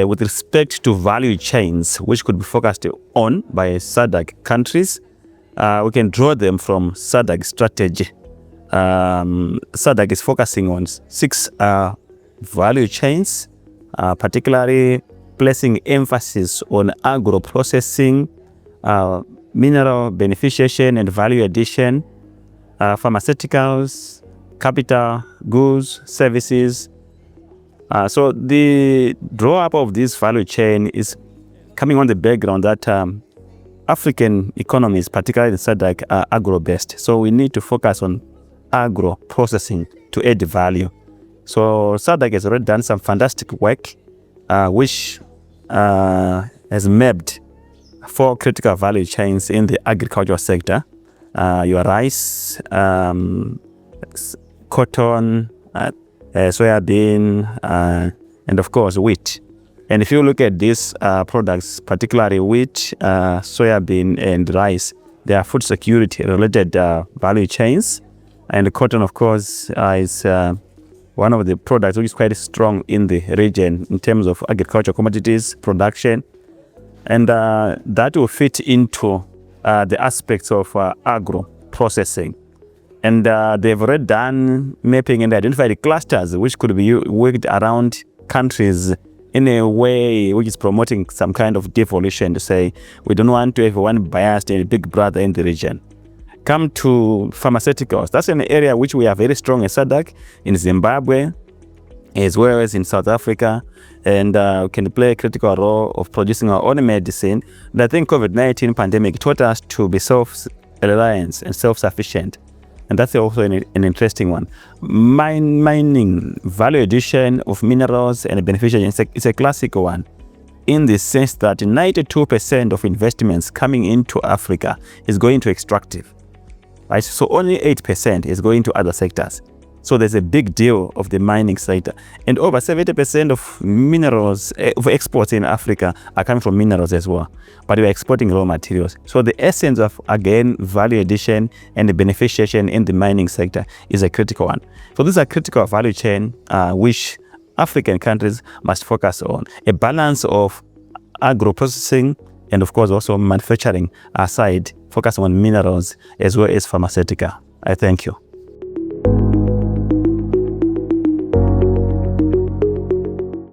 with respect to value chains, which could be focused on by SADC countries, we can draw them from SADC strategy. SADC is focusing on 6 value chains, particularly placing emphasis on agro-processing, mineral beneficiation and value addition, pharmaceuticals, capital goods, services. So the draw-up of this value chain is coming on the background that African economies, particularly in SADC, are agro-based. So we need to focus on agro-processing to add value. So SADC has already done some fantastic work, which has mapped 4 critical value chains in the agricultural sector. Your rice, cotton, soybean, and of course wheat. And if you look at these products, particularly wheat, soybean, and rice, they are food security related value chains. And cotton, of course, is one of the products which is quite strong in the region in terms of agricultural commodities production. And that will fit into the aspects of agro-processing. And they've already done mapping and identified the clusters which could be worked around countries in a way which is promoting some kind of devolution, to say we don't want to have one biased and big brother in the region. Come to pharmaceuticals. That's an area which we are very strong in SADC, in Zimbabwe, as well as in South Africa, and can play a critical role of producing our own medicine. And I think COVID-19 pandemic taught us to be self-reliant and self-sufficient. And that's also an interesting one. Mining, value addition of minerals and beneficiation is a classic one, in the sense that 92% of investments coming into Africa is going to extractive. Right? So only 8% is going to other sectors. So there's a big deal of the mining sector. And over 70% of minerals, of exports in Africa are coming from minerals as well. But we're exporting raw materials. So the essence of, again, value addition and the beneficiation in the mining sector is a critical one. So these are critical value chain which African countries must focus on. A balance of agro-processing and, of course, also manufacturing side, focus on minerals as well as pharmaceutical. I thank you.